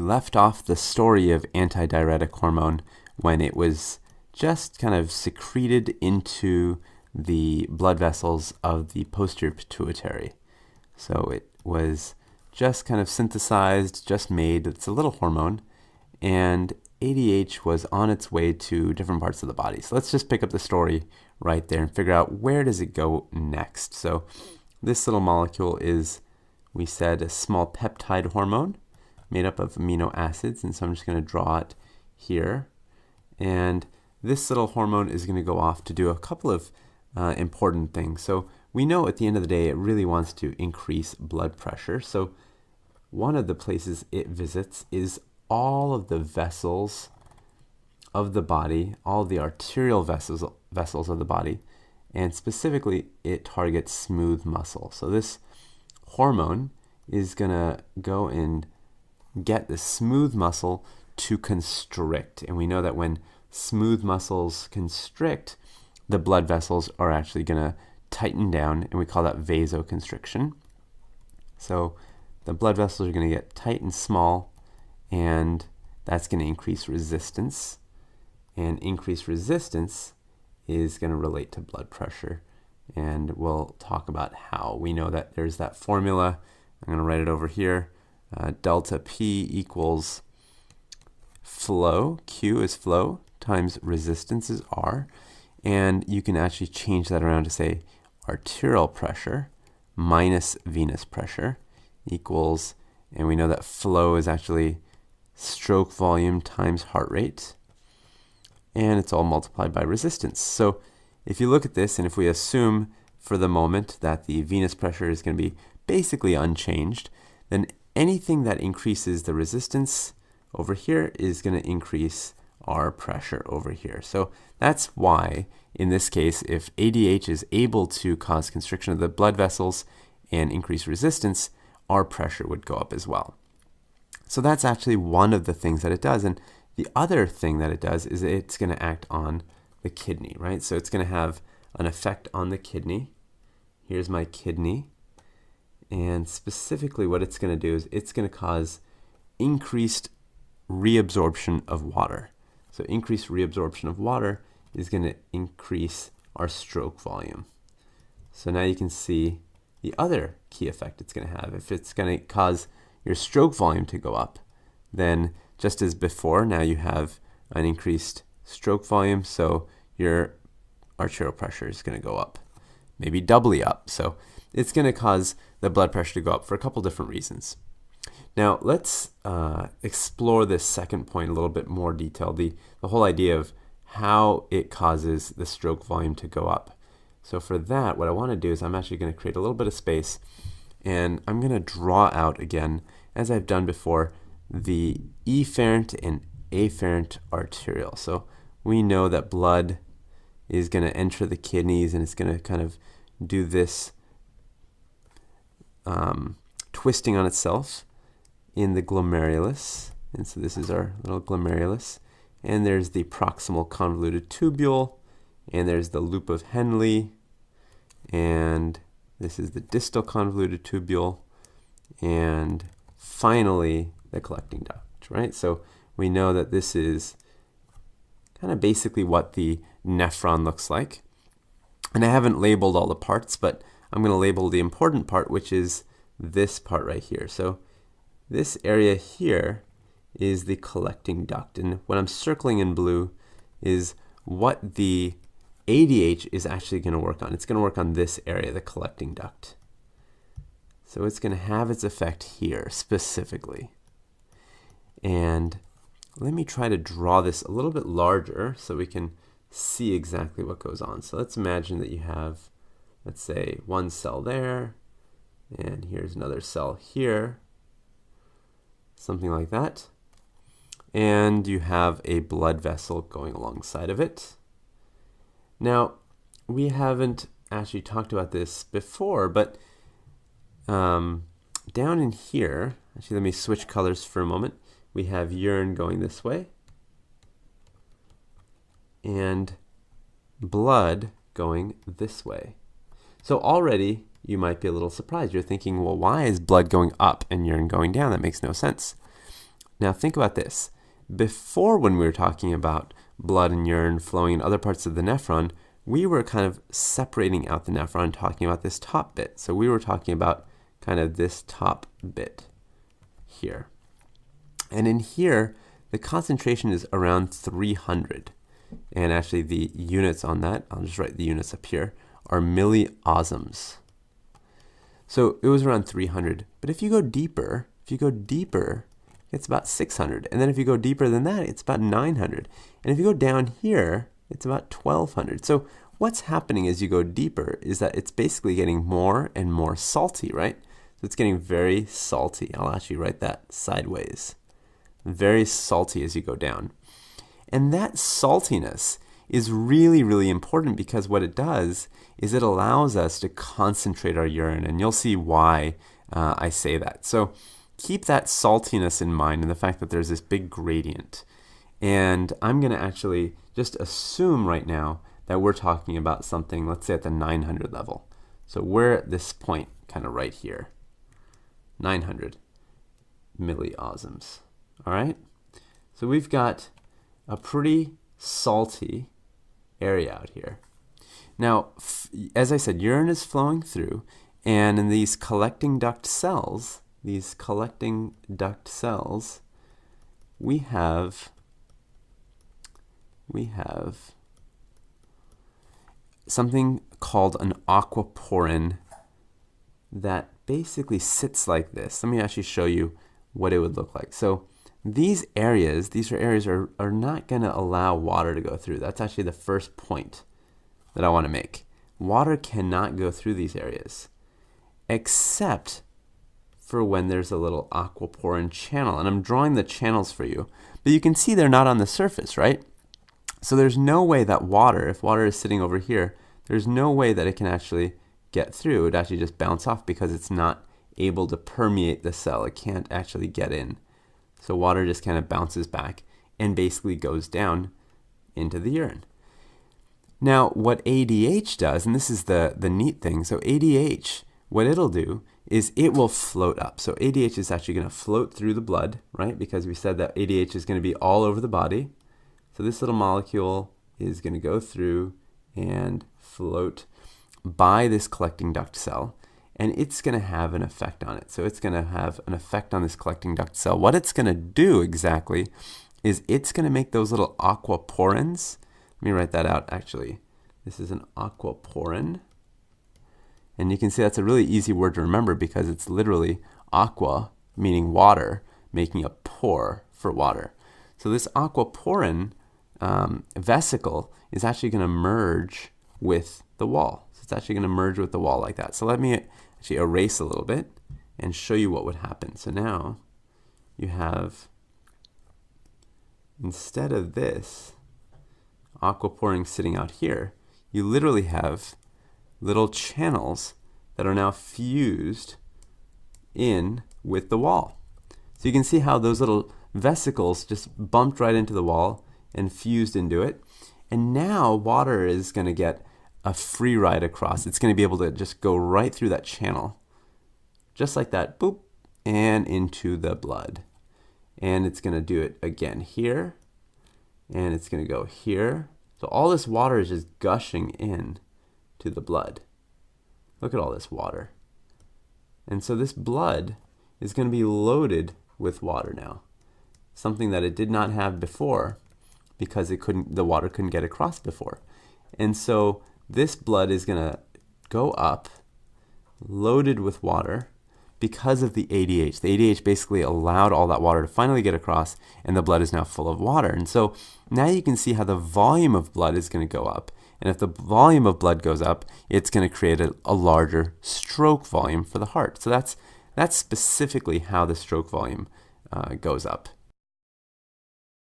left off the story of antidiuretic hormone when it was just kind of secreted into the blood vessels of the posterior pituitary. So it was just kind of synthesized, just made. It's a little hormone, and ADH was on its way to different parts of the body. So let's just pick up the story right there and figure out where does it go next. So this little molecule is, we said, a small peptide hormone made up of amino acids, and so I'm just going to draw it here. And this little hormone is going to go off to do a couple of important things. So we know at the end of the day it really wants to increase blood pressure. So one of the places it visits is all of the vessels of the body, all the arterial vessels of the body, and specifically it targets smooth muscle. So this hormone is going to go and get the smooth muscle to constrict. And we know that when smooth muscles constrict, the blood vessels are actually going to tighten down, and we call that vasoconstriction. So the blood vessels are going to get tight and small, and that's going to increase resistance. And increased resistance is going to relate to blood pressure. And we'll talk about how. We know that there's that formula. I'm going to write it over here. Delta P equals flow, Q is flow, times resistance is R. And you can actually change that around to say arterial pressure minus venous pressure equals, and we know that flow is actually stroke volume times heart rate. And it's all multiplied by resistance. So if you look at this, and if we assume for the moment that the venous pressure is going to be basically unchanged, then anything that increases the resistance over here is going to increase our pressure over here. So that's why, in this case, if ADH is able to cause constriction of the blood vessels and increase resistance, our pressure would go up as well. So that's actually one of the things that it does. And the other thing that it does is it's going to act on the kidney, right? So it's going to have an effect on the kidney. Here's my kidney. And specifically what it's going to do is it's going to cause increased reabsorption of water. So increased reabsorption of water is going to increase our stroke volume. So now you can see the other key effect it's going to have. If it's going to cause your stroke volume to go up, then just as before, now you have an increased stroke volume, so your arterial pressure is going to go up, maybe doubly up. So it's going to cause the blood pressure to go up for a couple different reasons. Now let's explore this second point a little bit more detail, the whole idea of how it causes the stroke volume to go up. So for that, what I want to do is I'm actually going to create a little bit of space, and I'm going to draw out again, as I've done before, the efferent and afferent arterial. So we know that blood is going to enter the kidneys, and it's going to kind of do this twisting on itself in the glomerulus. And so this is our little glomerulus. And there's the proximal convoluted tubule, and there's the loop of Henle, and this is the distal convoluted tubule, and finally the collecting duct, right? So we know that this is kind of basically what the nephron looks like. And I haven't labeled all the parts, but I'm going to label the important part, which is this part right here. So this area here is the collecting duct. And what I'm circling in blue is what the ADH is actually going to work on. It's going to work on this area, the collecting duct. So it's going to have its effect here specifically. And let me try to draw this a little bit larger so we can see exactly what goes on. So let's imagine that you have, let's say, one cell there, and here's another cell here, something like that. And you have a blood vessel going alongside of it. Now, we haven't actually talked about this before, but down in here, actually let me switch colors for a moment. We have urine going this way and blood going this way. So already you might be a little surprised. You're thinking, well, why is blood going up and urine going down? That makes no sense. Now think about this. Before, when we were talking about blood and urine flowing in other parts of the nephron, we were kind of separating out the nephron, talking about this top bit. So we were talking about kind of this top bit here. And in here, the concentration is around 300. And actually the units on that, I'll just write the units up here, are milliosms. So it was around 300. But if you go deeper, it's about 600. And then if you go deeper than that, it's about 900. And if you go down here, it's about 1200. So what's happening as you go deeper is that it's basically getting more and more salty, right? So it's getting very salty. I'll actually write that sideways. Very salty as you go down. And that saltiness is really, really important because what it does is it allows us to concentrate our urine, and you'll see why I say that. So keep that saltiness in mind and the fact that there's this big gradient. And I'm going to actually just assume right now that we're talking about something, let's say at the 900 level. So we're at this point kind of right here, 900 milliosms. All right? So we've got a pretty salty area out here. Now, as I said, urine is flowing through, and in these collecting duct cells, we have something called an aquaporin that basically sits like this. Let me actually show you what it would look like. So these are areas are not going to allow water to go through. That's actually the first point that I want to make. Water cannot go through these areas, except for when there's a little aquaporin channel. And I'm drawing the channels for you. But you can see they're not on the surface, right? So there's no way that water, if water is sitting over here, there's no way that it can actually get through. It would actually just bounce off because it's not able to permeate the cell. It can't actually get in. So water just kind of bounces back and basically goes down into the urine. Now, what ADH does, and this is the neat thing, so ADH, what it'll do is it will float up. So ADH is actually going to float through the blood, right? Because we said that ADH is going to be all over the body. So this little molecule is going to go through and float by this collecting duct cell, and it's going to have an effect on it. So it's going to have an effect on this collecting duct cell. What it's going to do exactly is it's going to make those little aquaporins. Let me write that out actually. This is an aquaporin. And you can see that's a really easy word to remember because it's literally aqua, meaning water, making a pore for water. So this aquaporin vesicle is actually going to merge with the wall. So it's actually going to merge with the wall like that. So let me actually erase a little bit and show you what would happen. So now you have, instead of this aquaporin sitting out here, you literally have little channels that are now fused in with the wall. So you can see how those little vesicles just bumped right into the wall and fused into it. And now water is going to get a free ride across. It's going to be able to just go right through that channel, just like that, boop, and into the blood. And it's going to do it again here, and it's going to go here. So all this water is just gushing in to the blood. Look at all this water. And so this blood is going to be loaded with water now, something that it did not have before because the water couldn't get across before. And so this blood is going to go up loaded with water because of the ADH. The ADH basically allowed all that water to finally get across, and the blood is now full of water. And so now you can see how the volume of blood is going to go up. And if the volume of blood goes up, it's going to create a larger stroke volume for the heart. So that's specifically how the stroke volume goes up.